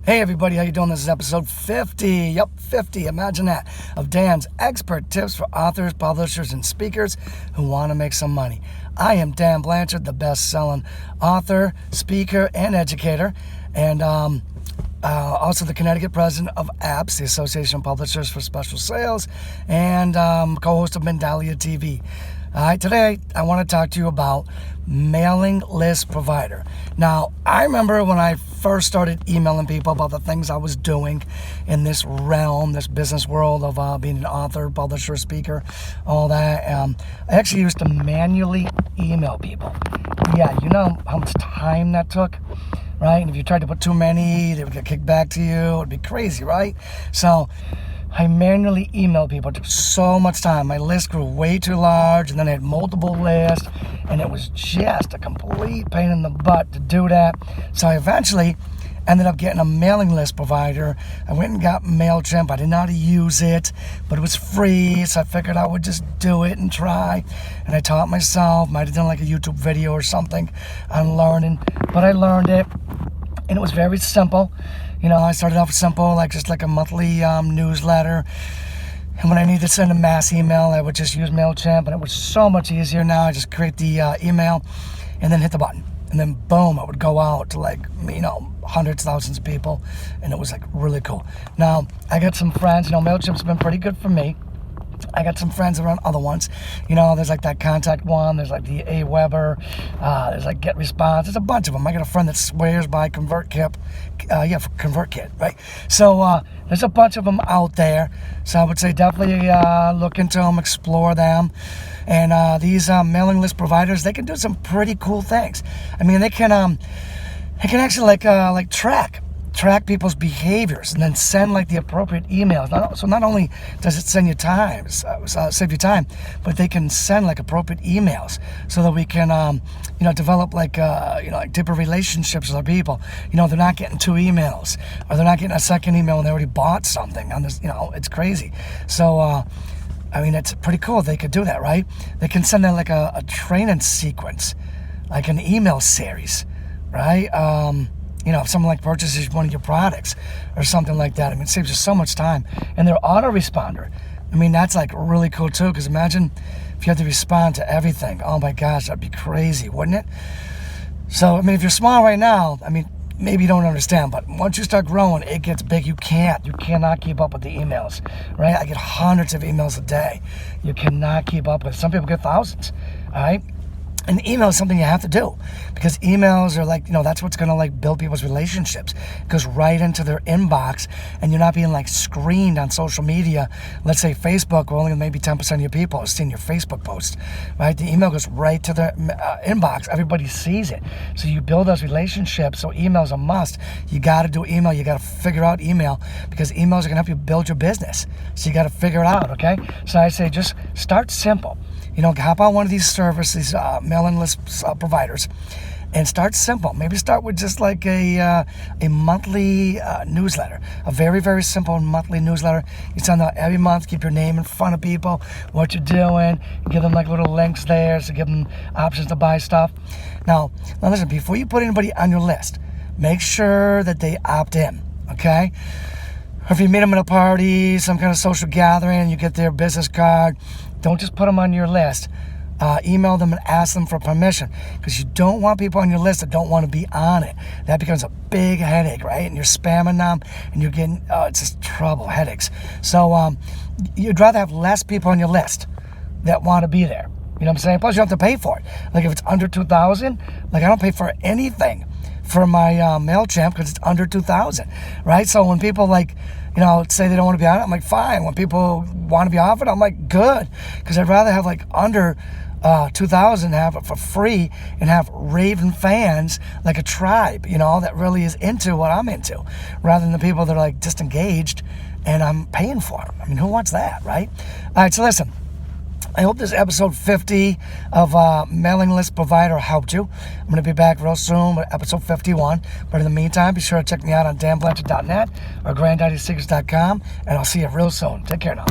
Hey everybody, how you doing? This is episode 50. Yep, 50. Imagine that. Of Dan's expert tips for authors, publishers, and speakers who want to make some money. I am Dan Blanchard, the best-selling author, speaker, and educator, and also the Connecticut president of APPS, the Association of Publishers for Special Sales, and co-host of Mindalia TV. All right, today I want to talk to you about mailing list provider. Now, I remember when I first started emailing people about the things I was doing in this realm, this business world of being an author, publisher, speaker, all that. I actually used to manually email people. Yeah, you know how much time that took, right? And if you tried to put too many, they would get kicked back to you. It would be crazy, right? So I manually emailed people. It took so much time. My list grew way too large, and then I had multiple lists, and it was just a complete pain in the butt to do that. So I eventually ended up getting a mailing list provider. I went and got MailChimp. I didn't know how to use it, but it was free, so I figured I would just do it and try. And I taught myself. Might have done like a YouTube video or something on learning, but I learned it, and it was very simple. You know, I started off simple, like just like a monthly newsletter. And when I needed to send a mass email, I would just use MailChimp, and it was so much easier now. I just create the email and then hit the button. And then boom, it would go out to like, you know, hundreds, thousands of people. And it was like really cool. Now, I got some friends, you know, MailChimp's been pretty good for me. I got some friends around other ones. You know, there's like that contact one. There's like the Aweber. There's like Get Response. There's a bunch of them. I got a friend that swears by ConvertKit. For ConvertKit, right? So there's a bunch of them out there. So I would say definitely look into them, explore them. And these mailing list providers, they can do some pretty cool things. I mean, they can actually like track people's behaviors and then send like the appropriate emails. So not only does it send you time, save you time, but they can send like appropriate emails so that we can, develop like deeper relationships with our people. You know, they're not getting two emails, or they're not getting a second email when they already bought something on this. You know, it's crazy. So, I mean, it's pretty cool. They could do that, right? They can send in like a training sequence, like an email series, right? You know, if someone like purchases one of your products or something like that, I mean, it saves you so much time. And their autoresponder, I mean, that's like really cool too, because imagine if you had to respond to everything. Oh my gosh, that'd be crazy, wouldn't it? So, I mean, if you're small right now, I mean, maybe you don't understand, but once you start growing, it gets big. You cannot keep up with the emails, right? I get hundreds of emails a day. You cannot keep up with. Some people get thousands, all right? And email is something you have to do, because emails are like, you know, that's what's going to like build people's relationships. It goes right into their inbox, and you're not being like screened on social media. Let's say Facebook, where only maybe 10% of your people are seeing your Facebook post, right? The email goes right to their inbox. Everybody sees it. So you build those relationships. So email is a must. You got to do email. You got to figure out email, because emails are going to help you build your business. So you got to figure it out, okay? So I say just start simple. You know, hop on one of these services, mailing list providers, and start simple. Maybe start with just like a monthly newsletter, a very, very simple monthly newsletter. You send out every month, keep your name in front of people, what you're doing, give them like little links there, so give them options to buy stuff. Now listen, before you put anybody on your list, make sure that they opt in, okay? Or if you meet them at a party, some kind of social gathering, you get their business card, don't just put them on your list. Email them and ask them for permission, because you don't want people on your list that don't want to be on it. That becomes a big headache, right? And you're spamming them, and you're getting, it's just trouble, headaches. So you'd rather have less people on your list that want to be there. You know what I'm saying? Plus, you don't have to pay for it. Like if it's under $2,000, like I don't pay for anything for my MailChimp, because it's under $2,000, right? So when people like, you know, say they don't want to be on it, I'm like, fine. When people want to be off it, I'm like, good, because I'd rather have like under $2,000, have it for free, and have raving fans like a tribe, you know, that really is into what I'm into, rather than the people that are like disengaged and I'm paying for them. I mean, who wants that, right? All right, so listen. I hope this episode 50 of Mailing List Provider helped you. I'm going to be back real soon with episode 51. But in the meantime, be sure to check me out on danblanchard.net or granddaddysecrets.com, and I'll see you real soon. Take care now.